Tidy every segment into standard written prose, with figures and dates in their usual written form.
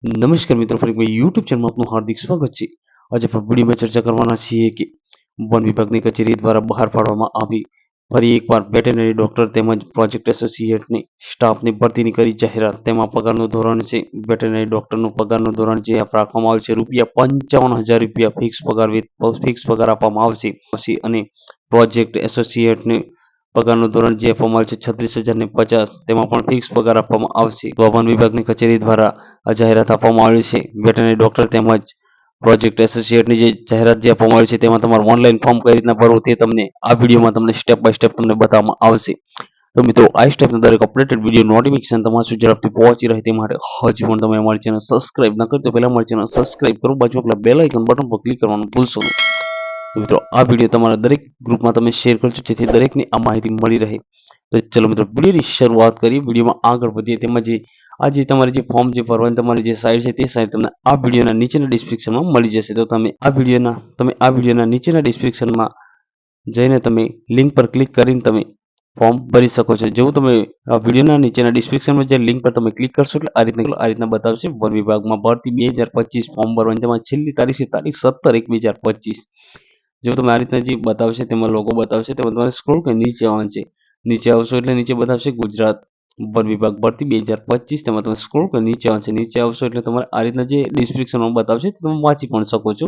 નમસ્કાર મિત્રો, ફરી એકવાર યુટ્યુબ ચેનલમાં આપનું હાર્દિક સ્વાગત છે। આજે આપણે વિડીયોમાં ચર્ચા કરવાના છીએ કે વન વિભાગની કચેરી દ્વારા બહાર પાડવામાં આવી ફરી એકવાર વેટેનરી ડોક્ટર તેમજ પ્રોજેક્ટ એસોસિએટની સ્ટાફની ભરતીની કરી જાહેરાત। તેમાં પગારનું ધોરણ છે વેટેનરી ડોક્ટરનું પગારનું ધોરણ જે રાખવામાં આવશે ₹55,000 ફિક્સ પગાર આપવામાં આવશે અને પ્રોજેક્ટ એસોસિએટની પગારનું ધોરણ જે આપવામાં આવે છે 36,050, તેમાં પણ ફિક્સ પગાર આપવામાં આવશે। તો વન વિભાગની કચેરી દ્વારા આ જાહેરાત આપવામાં આવી છે વેટરનરી ડોક્ટર તેમજ પ્રોજેક્ટ એસોસિએટની જે જાહેરાત જે આપવામાં આવી છે તેમાં તમારું ઓનલાઈન ફોર્મ કઈ રીતના ભરવું તે તમને આ વિડીયોમાં તમને સ્ટેપ બાય સ્ટેપ તમને બતાવવામાં આવશે। તો મિત્રો, આ સ્ટેપના દરેક અપડેટેડ વિડીયો નોટિફિકેશન તમારા સુધી ઝડપથી પહોંચી રહે તે માટે હજી પણ તમે અમારી ચેનલ સબસ્ક્રાઇબ ન કરી તો પહેલા અમારી ચેનલ સબસ્ક્રાઇબ કરો, બાજુ આપેલા બેલ આઇકન બટન પર ક્લિક કરવાનું ભૂલશો નહીં। તો મિત્રો, આ વિડીયો તમારા દરેક ગ્રુપમાં તમે શેર કરજો જેથી દરેકને આ માહિતી મળી રહે। તો ચલો મિત્રો, વિડીયોની શરૂઆત કરીએ, વિડીયોમાં આગળ વધીએ। તેમાં જે તમારે જે ફોર્મ જે ભરવાની તમારી જે સાઇટ છે તે સાઇટ તમને આ વિડીયોના નીચેના ડિસ્ક્રિપ્શનમાં મળી જશે। તો તમે આ વિડીયોના નીચેના ડિસ્ક્રિપ્શનમાં જઈને તમે લિંક પર ક્લિક કરીને તમે ફોર્મ ભરી શકો છો। જેવું તમે આ વિડીયોના નીચેના ડિસ્ક્રિપ્શનમાં જે લિંક પર તમે ક્લિક કરશો એટલે આ રીતના બતાવશે વન વિભાગમાં ભરતી 2025 ફોર્મ ભરવાની તેમાં છેલ્લી તારીખ છે તારીખ 17/1/2025। જો તમે આ રીતના જે બતાવશે તેમાં લોગો બતાવશે તેમાં તમારે સ્ક્રોલ કરી નીચે આવવાનું છે। નીચે આવશો એટલે નીચે બતાવશે ગુજરાત વન વિભાગ ભરતી 2025, તેમાં તમે સ્ક્રોલ કરી નીચે આવશે। નીચે આવશો એટલે તમારે આ રીતના જે ડિસ્ક્રિપ્શનમાં બતાવશે તે તમે વાંચી પણ શકો છો।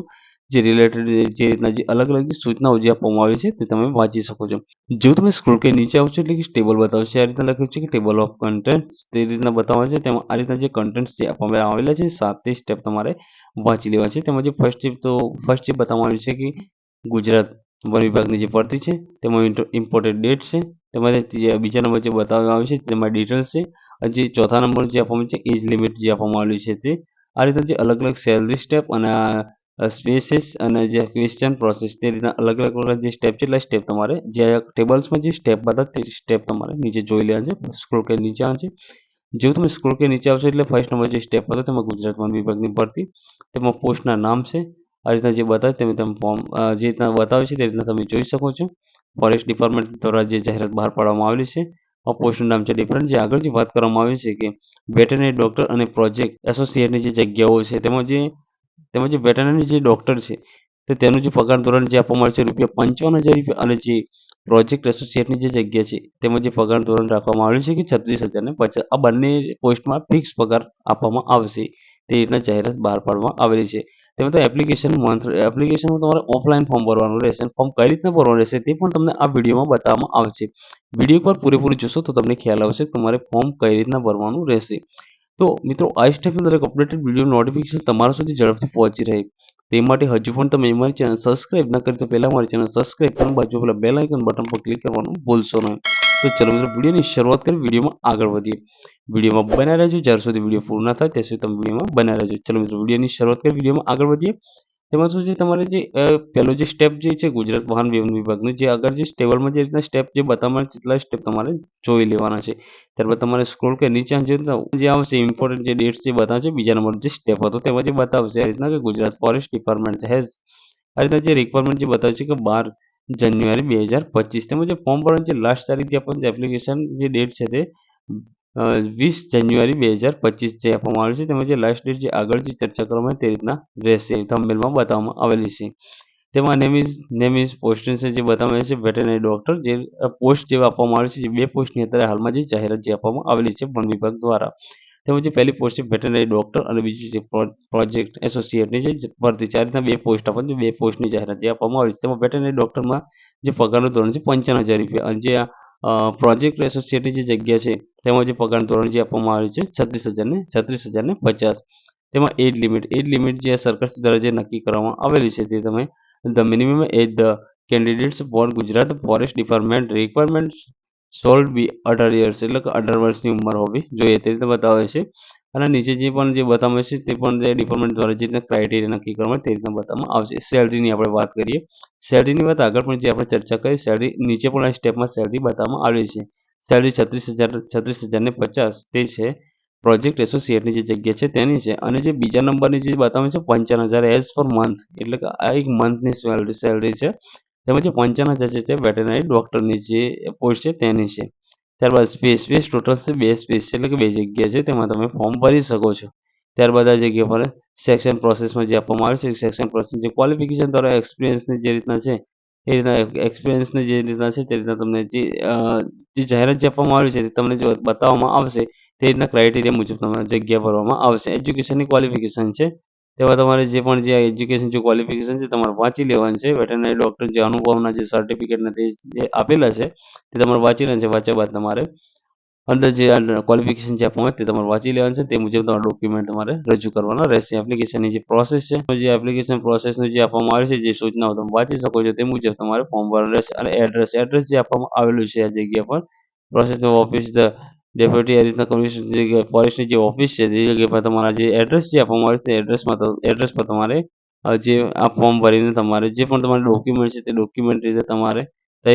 જે રિલેટેડ જે રીતના જે અલગ અલગ જે સૂચનાઓ જે આપવામાં આવી છે તે તમે વાંચી શકો છો। જેવું તમે સ્ક્રોલ કરી નીચે આવશો એટલે કે ટેબલ બતાવશે। આ રીતના લખ્યું છે કે ટેબલ ઓફ કન્ટેન્ટ્સ તે રીતના બતાવે છે। તેમાં આ રીતના જે કન્ટેન્ટ્સ જે આપવામાં આવેલા છે 7 સ્ટેપ તમારે વાંચી લેવા છે। તેમાં જે ફર્સ્ટ સ્ટેપ બતાવવામાં આવ્યું છે કે ગુજરાત વન વિભાગની જે ભરતી છે તેમાં ઇમ્પોર્ટેન્ટ ડેટ છે। તમારે બીજા નંબર જે બતાવવામાં આવ્યું છે તેમાં ડિટેલ્સ છે। અને જે ચોથા નંબર જે આપવામાં છે એજ લિમિટ જે આપવામાં આવેલી છે તે આ રીતના જે અલગ અલગ સેલરી સ્ટેપ અને સ્પેસીસ અને જે ક્વેશ્ચન પ્રોસેસ તે રીતના અલગ અલગ જે સ્ટેપ છે એટલે સ્ટેપ તમારે જે ટેબલ્સમાં જે સ્ટેપ બતાવે તે સ્ટેપ તમારે નીચે જોઈ લેવા છે। સ્ક્રોલ કરી નીચે આવશે, જેવું તમે સ્ક્રોલ કરી નીચે આવશો એટલે ફર્સ્ટ નંબર જે સ્ટેપ હતો તેમાં ગુજરાત વન વિભાગની ભરતી, તેમાં પોસ્ટના નામ છે। આ રીતના જે બતાવે તમે ફોર્મ જે રીતના બતાવે છે તે રીતના તમે જોઈ શકો છો। ફોરેસ્ટ ડિપાર્ટમેન્ટ દ્વારા જે જાહેરાત બહાર પાડવામાં આવેલી છે આ પોસ્ટનું નામ છે ડિફરન્ટ। જે આગળ જે વાત કરવામાં આવી છે કે વેટરનરી ડોક્ટર અને પ્રોજેક્ટ એસોસિએટની જે જગ્યાઓ છે તેમાં જે વેટરનરી જે ડોક્ટર છે તે તેનું જે પગાર ધોરણ જે આપવામાં આવે છે ₹55,000 અને જે પ્રોજેક્ટ એસોસિએટની જે જગ્યા છે તેમાં જે પગાર ધોરણ રાખવામાં આવેલું છે કે 36,050, આ બંને પોસ્ટમાં ફિક્સ પગાર આપવામાં આવશે તે રીતના જાહેરાત બહાર પાડવામાં આવેલી છે। તેમાં તો એપ્લિકેશનમાં તમારે ઓફલાઈન ફોર્મ ભરવાનું રહેશે। ફોર્મ કઈ રીતના ભરવાનું રહેશે તે પણ તમને આ વિડીયોમાં બતાવવામાં આવશે। વિડીયો પર પૂરેપૂરું જોશો તો તમને ખ્યાલ આવશે કે તમારે ફોર્મ કઈ રીતના ભરવાનું રહેશે। તો મિત્રો, આ સ્ટેપના દરેક અપડેટેડ વિડીયો નોટિફિકેશન તમારા સુધી ઝડપથી પહોંચી રહે તે માટે હજુ પણ તમે અમારી ચેનલ સબસ્ક્રાઇબ ન કરી તો પહેલા અમારી ચેનલ સબસ્ક્રાઇબ કરીને બાજુ પેલા બેલ આઇકન બટન પર ક્લિક કરવાનું ભૂલશો નહીં। તો ચલો મિત્રો, વિડીયોની શરૂઆત કરી, વિડીયોમાં આગળ વધીએ। વિડીયોમાં બન્યા રહેજો, જ્યાર સુધી વિડીયો પૂરો ના થાય ત્યાં સુધી તમે વિડીયોમાં બન્યા રહેજો। ચલો મિત્રો, વિડીયોની શરૂઆત કરી, વિડીયોમાં આગળ વધીએ। તેમાં શું છે તમારે જે પહેલો જે સ્ટેપ જે છે ગુજરાત વાહન વ્યવહાર વિભાગનું જે આગળ જે ટેબલમાં જે રીતના સ્ટેપ જે બતાવવામાં આવે છે એટલા સ્ટેપ તમારે જોઈ લેવાના છે। ત્યારબાદ તમારે સ્ક્રોલ કરી નીચે જે આવશે ઇમ્પોર્ટન્ટ જે ડેટ્સ જે બતાવે છે બીજા નંબર જે સ્ટેપ હતો તેમાં જે બતાવશે આ રીતના કે ગુજરાત ફોરેસ્ટ ડિપાર્ટમેન્ટ હેઝ આ રીતના જે રિક્વાયરમેન્ટ જે બતાવે છે કે 12 જાન્યુઆરી 2025, તેમાં જે ફોર્મ ભરવાની જે લાસ્ટ તારીખ જે આપણને એપ્લિકેશન જે ડેટ છે તે 20 જાન્યુઆરી 2025 જે આપવામાં આવેલી છે। તેમાં જે લાસ્ટ ડેટ જે આગળ જે ચર્ચા કરવામાં આવે તે રીતના રહેશે, થંબનેલમાં બતાવવામાં આવેલી છે। તેમાં નેમ ઇઝ પોસ્ટિંગ છે જે બતાવવામાં આવે છે વેટરનરી ડોક્ટર, જે પોસ્ટ જે આપવામાં આવી છે જે બે પોસ્ટની અત્યારે હાલમાં જે જાહેરાત જે આપવામાં આવેલી છે વન વિભાગ દ્વારા। તેમાં જે પહેલી પોસ્ટ છે વેટરનરી ડોક્ટર અને બીજી છે પ્રોજેક્ટ એસોસિએટની જે ભરતી છે। આ રીતના બે પોસ્ટ આપણને બે પોસ્ટની જાહેરાત જે આપવામાં આવી છે। તેમાં વેટરનરી ડોક્ટરમાં જે પગારનું ધોરણ છે ₹55,000 અને જે પ્રોજેક્ટ એસોસિએટની જે જગ્યા છે તેમાં જે પગાર ધોરણ જે આપવામાં આવ્યું છે 36,050। તેમાં એજ લિમિટ જે સરકાર દ્વારા જે નક્કી કરવામાં આવેલી છે તે તમે the minimum age the candidates for Gujarat forest department requirement should be 18 years એટલે કે 18 વર્ષની ઉંમર હોવી જોઈએ તે રીતે બતાવે છે। અને નીચે જે પણ જે બતાવે છે તે પણ જે ડિપાર્ટમેન્ટ દ્વારા જે રીતના ક્રાઇટેરિયા નક્કી કરવામાં તે રીતના બતાવવામાં આવશે। સેલરીની આપણે વાત કરીએ, સેલરીની વાત આગળ પણ જે આપણે ચર્ચા કરી સેલરી નીચે પણ આ સ્ટેપમાં સેલરી બતાવવામાં આવેલી છે। સેલરી 36,050 તે છે પ્રોજેક્ટ એસોસિએટની જે જગ્યા છે તેની છે। અને જે બીજા નંબરની જે બતાવે છે 55,000 એઝ પર મંથ એટલે કે આ એક મંથની સેલરી છે। તેમાં જે 55,000 છે તે વેટરનરી ડોક્ટરની જે પોસ્ટ છે તેની છે। ત્યારબાદ સ્પેસ ટોટલ છે 2 સ્પેસ છે એટલે કે 2 જગ્યા છે, તેમાં તમે ફોર્મ ભરી શકો છો। ત્યારબાદ આ જગ્યા પર સિલેક્શન પ્રોસેસમાં જે આપવામાં આવે છે, સિલેક્શન પ્રોસેસ જે ક્વોલિફિકેશન દ્વારા એક્સપિરિયન્સની જે રીતના છે, એ રીતના એક્સપિરિયન્સની જે રીતના છે, તે રીતના તમને જે જાહેરાત જે આપવામાં આવી છે, તે તમને જો બતાવવામાં આવશે, તે રીતના ક્રાઇટેરિયા મુજબ તમારે જગ્યા ભરવામાં આવશે. એજ્યુકેશનની ક્વોલિફિકેશન છે, તેમાં તમારે જે પણ જે એજ્યુકેશન જે ક્વોલિફિકેશન છે, તમારે વાંચી લેવાનું છે. વેટરનરી ડૉક્ટર જે અનુભવના જે સર્ટિફિકેટને તે જે આપેલા છે, તે તમારે વાંચી લેવાનું છે. વાંચ્યા બાદ તમારે અંદર જે ક્વોલિફિકેશન જે આપવામાં આવે તે તમારે વાંચી લેવાનું છે. તે મુજબ તમારા ડોક્યુમેન્ટ તમારે રજૂ કરવાના રહેશે. એપ્લિકેશનની જે પ્રોસેસ છે, જે એપ્લિકેશન પ્રોસેસનું જે આપવામાં આવે છે, જે સૂચનાઓ તમે વાંચી શકો છો, તે મુજબ તમારે ફોર્મ ભરવાનું રહેશે. અને એડ્રેસ જે આપવામાં આવેલું છે આ જગ્યા પર પ્રોસેસનું ઓફિસ ધ ડેપ્યુટી આ રીતના કમિશનર જે ફોરેસ્ટની જે ઓફિસ છે, તે જગ્યા પર તમારા જે એડ્રેસ જે આપવામાં આવે છે, એડ્રેસ પર તમારે જે આ ફોર્મ ભરીને તમારે જે પણ તમારે ડોક્યુમેન્ટ છે, તે ડોક્યુમેન્ટ રીતે તમારે તે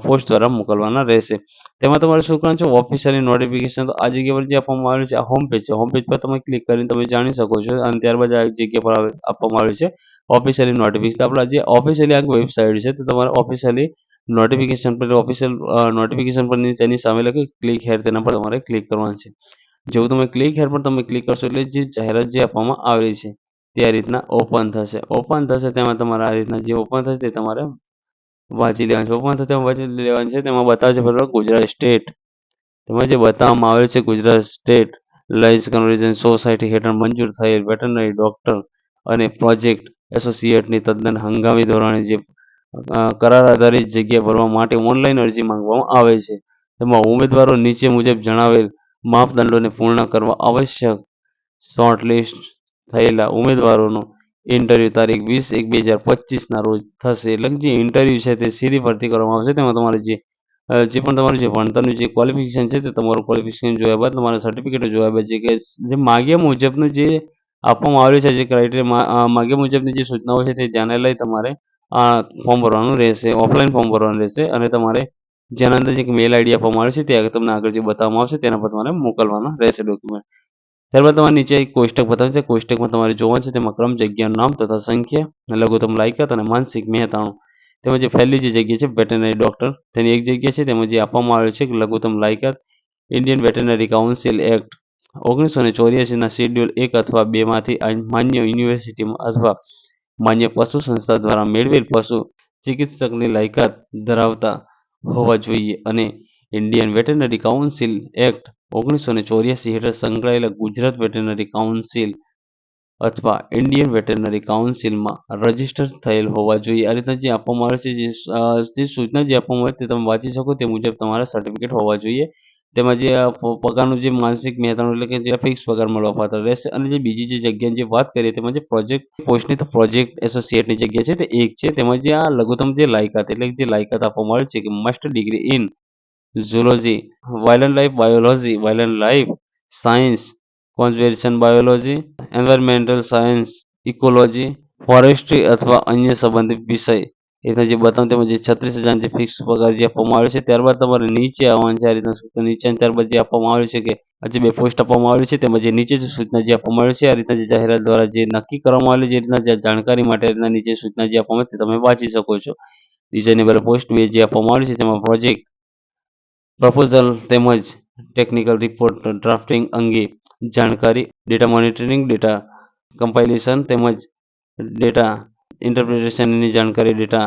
પોસ્ટ દ્વારા મોકલવાના રહેશે. તેમાં તમારે શું કરવાનું છે, ઓફિશિયલી નોટિફિકેશન તો આ જગ્યા પર જે આપવામાં આવેલું છે, આ હોમ પેજ છે. હોમ પેજ પર તમે ક્લિક કરીને તમે જાણી શકો છો. અને ત્યારબાદ આ જગ્યા પર આપવામાં આવેલું છે ઓફિશિયલી નોટિફિકેશન. તો આપણા જે ઓફિશિયલી આ વેબસાઇટ છે, તો તમારે ઓફિશિયલી નોટિફિકેશન પર નોટિફિકેશન પર તેની સામે લખી ક્લિક હેર તેના પર તમારે ક્લિક કરવાનું છે. જેવું તમે ક્લિક હેર પર તમે ક્લિક કરશો એટલે જે જાહેરાત જે આપવામાં આવેલી છે, તે આ રીતના ઓપન થશે. ઓપન થશે તેમાં તમારે આ રીતના જે ઓપન થશે તે તમારે વાંચી લેવાનું છે. ઓપન થશે તેમાં વાંચી લેવાનું છે. તેમાં બતાવે છે બરાબર ગુજરાત સ્ટેટ. તેમાં જે બતાવવામાં આવેલ છે Gujarat state Lions conservation society હેઠળ મંજૂર થયેલ વેટરનરી ડોક્ટર અને પ્રોજેક્ટ એસોસિએટની તદ્દન હંગામી ધોરણે જે કરાર આધારિત જગ્યા ભરવા માટે ઓનલાઈન અરજી માંગવામાં આવે છે. તેમાં ઉમેદવારો નીચે મુજબ જણાવેલ માપદંડોને પૂર્ણ કરવા આવશ્યક. શોર્ટલિસ્ટ થયેલા ઉમેદવારોનો ઇન્ટરવ્યૂ તારીખ 20/1/2025ના રોજ થશે. એટલે કે જે ઇન્ટરવ્યૂ છે તે સીધી ભરતી કરવામાં આવશે. તેમાં તમારે જે પણ તમારું જે ભણતરનું જે ક્વોલિફિકેશન છે, તે તમારું ક્વોલિફિકેશન જોયા બાદ તમારા સર્ટિફિકેટો જોયા બાદ જે માગ્યા મુજબનું જે આપવામાં આવેલું છે, જે ક્રાઇટેરિયા માગ્યા મુજબની જે સૂચનાઓ છે, તે ધ્યાને લઈ તમારે ફોર્મ ભરવાનું રહેશે. ઓફલાઈન ફોર્મ ભરવાનું રહેશે. અને તમારે જેના અંદર જે મેલ આઈડી આપવામાં આવે છે, તે તમને આગળ જે બતાવવામાં આવશે તેના પર તમારે મોકલવાના રહેશે ડોક્યુમેન્ટ. ત્યારબાદ તમારે નીચે એક કોષ્ટક બતાવે છે. કોષ્ટકમાં તમારે જોવાનું છે, તેમાં ક્રમ, જગ્યાનું નામ તથા સંખ્યા, લઘુત્તમ લાયકાત અને માનસિક મહેનતાણું. તેમાં જે પહેલી જે જગ્યા છે વેટરનરી ડોક્ટર, તેની એક જગ્યા છે. તેમાં જે આપવામાં આવેલ છે કે લઘુત્તમ લાયકાત ઇન્ડિયન વેટરનરી કાઉન્સિલ એક્ટ 1984ના શેડ્યુલ 1 અથવા 2 માંથી માન્ય યુનિવર્સિટી અથવા માન્ય પશુ સંસ્થા દ્વારા મેળવેલ પશુ ચિકિત્સકની લાયકાત ધરાવતા હોવા જોઈએ અને ઇન્ડિયન વેટરનરી કાઉન્સિલ એક્ટ 1984 હેઠળ સંકળાયેલા ગુજરાત વેટરનરી કાઉન્સિલ અથવા ઇન્ડિયન વેટરનરી કાઉન્સિલમાં રજિસ્ટર થયેલ હોવા જોઈએ. આ રીતના જે આપવામાં આવે છે, જે સૂચના જે આપવામાં આવે તે તમે વાંચી શકો તે મુજબ તમારા સર્ટિફિકેટ હોવા જોઈએ. તેમાં જે પગારનું જે માનસિક મહેનતાણું એટલે કે જે ફિક્સ પગાર મળવાપાત્ર રહેશે. અને જે બીજી જે જગ્યાની જે વાત કરીએ તેમાં જે પ્રોજેક્ટ પોસ્ટની તો પ્રોજેક્ટ એસોસિએટની જગ્યા છે તે એક છે. તેમાં જે આ લઘુત્તમ જે લાયકાત એટલે કે જે લાયકાત આપવામાં આવે છે કે master degree in zoology, wild life biology, wild life science, conservation biology, environmental science, ecology, forestry અથવા અન્ય સંબંધિત વિષય. એના જે બતાવું તેમાં જે 36,000 જે ફિક્સ પગાર જે આપવામાં આવે છે. ત્યારબાદ તમારે નીચે આવવાનું છે. આ રીતના સૂચના નીચે ત્યારબાદ જે આપવામાં આવે છે કે આ જે 2 પોસ્ટ આપવામાં આવેલી છે, તેમાં જે નીચે જે સૂચના જે આપવામાં આવે છે, આ રીતના જે જાહેરાત દ્વારા જે નક્કી કરવામાં આવેલી જે રીતના જે જાણકારી માટે રીતના નીચે સૂચના જે આપવામાં આવે તે તમે વાંચી શકો છો. નીચેની બધી પોસ્ટ 2 જે આપવામાં આવેલી છે, તેમાં પ્રોજેક્ટ પ્રપોઝલ તેમજ ટેકનિકલ રિપોર્ટ ડ્રાફ્ટિંગ અંગે જાણકારી, ડેટા મોનિટરિંગ, ડેટા કમ્પાઇલેશન તેમજ ડેટા ઇન્ટરપ્રિટેશનની જાણકારી, ડેટા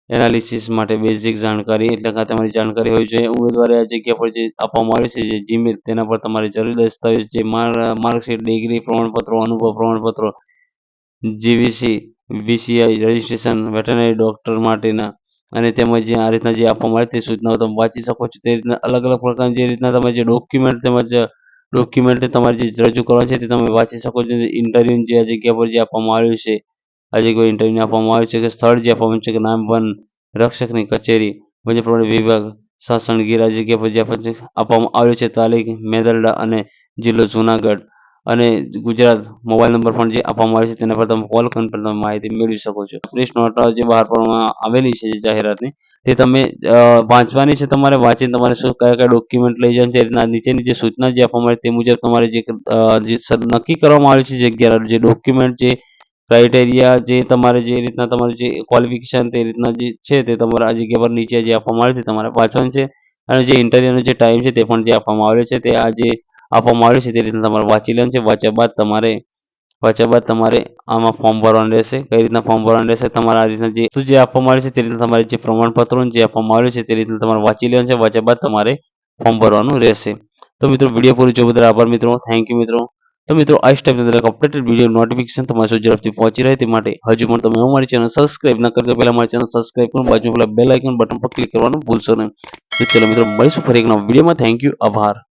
એનાલિસિસ માટે બેઝિક જાણકારી એટલે કે તમારી જાણકારી હોવી જોઈએ. ઉમેદવારે આ જગ્યા પર જે આપવામાં આવે છે, જે જીમેલ તેના પર તમારે જરૂરી દસ્તાવેજ જે માર્કશીટ, ડિગ્રી, પ્રમાણપત્રો, અનુભવ પ્રમાણપત્રો, જીવીસી, વીસીઆઈ રજિસ્ટ્રેશન, વેટરનરી ડોક્ટર માટેના અને તેમજ જે આ રીતના જે આપવામાં આવે તે સૂચનાઓ તમે વાંચી શકો છો. તે રીતના અલગ-અલગ પ્રકારની જે રીતના તમે જે ડોક્યુમેન્ટ તમારે જે રજૂ કરવાનું છે, તે તમે વાંચી શકો છો. ઇન્ટરવ્યૂની જે આ જગ્યા પર જે આપવામાં આવ્યું છે, આ જગ્યાએ ઇન્ટરવ્યૂ આપવામાં આવ્યું છે કે સ્થળ જે આપવામાં આવ્યું છે કે નામ વન રક્ષકની કચેરી, વન્યપ્રાણી વિભાગ, સાસણગીર. આ જગ્યા પર જે આપવામાં આવ્યું છે તારીખ મેદરડા અને જિલ્લો જુનાગઢ અને ગુજરાત. મોબાઈલ નંબર પણ જે આપવામાં આવે છે તેના પર તમે કોલ કરીને પણ તમે માહિતી મેળવી શકો છો. પ્રેસ નોટ જે બહાર પાડવામાં આવેલી છે જે જાહેરાતની, તે તમે વાંચવાની છે. તમારે વાંચીને તમારે કયા ડોક્યુમેન્ટ લઈ જવાનું છે. એ રીતના નીચેની જે સૂચના જે આપવામાં આવે તે મુજબ તમારે જે નક્કી કરવામાં આવે છે જગ્યા જે ડોક્યુમેન્ટ જે ક્રાઇટેરિયા જે તમારે જે રીતના તમારું જે ક્વોલિફિકેશન તે રીતના જે છે તે તમારે આ જગ્યા પર નીચે જે આપવામાં આવે છે તમારે વાંચવાનું છે. અને જે ઇન્ટરવ્યૂનો જે ટાઈમ છે તે પણ જે આપવામાં આવેલો છે તે આ જે આપવામાં આવ્યું છે તે રીતના તમારે વાંચી લેવાનું છે. વાંચ્યા બાદ તમારે આમાં ફોર્મ ભરવાનું રહેશે. કઈ રીતના ફોર્મ ભરવાનું રહેશે તમારે આ રીતના જે આપવામાં આવ્યું છે તે રીતના તમારે જે પ્રમાણપત્રો જે આપવામાં આવ્યું છે તે રીતના તમારે વાંચી લેવાનું છે. વાંચ્યા બાદ તમારે ફોર્મ ભરવાનું રહેશે. તો મિત્રો વિડીયો પૂરી જોવા બદલ આભાર મિત્રો. થેન્ક યુ મિત્રો. તો મિત્રો આ ટાઈપના દરેક અપડેટેડ વિડીયો નોટિફિકેશન તમારા સુધી ઝડપથી પહોંચી રહે તે માટે હજુ પણ તમે અમારી ચેનલ સબસ્ક્રાઇબ ન કરતો પહેલા મારી ચેનલ સબસ્ક્રાઇબ કરો, બાજુમાં પેલા બેલ આઇકન બટન પર ક્લિક કરવાનું ભૂલશો નહીં. તો ચલો મિત્રો મળીશું ફરી એક નવા વિડીયોમાં. થેન્ક યુ, આભાર.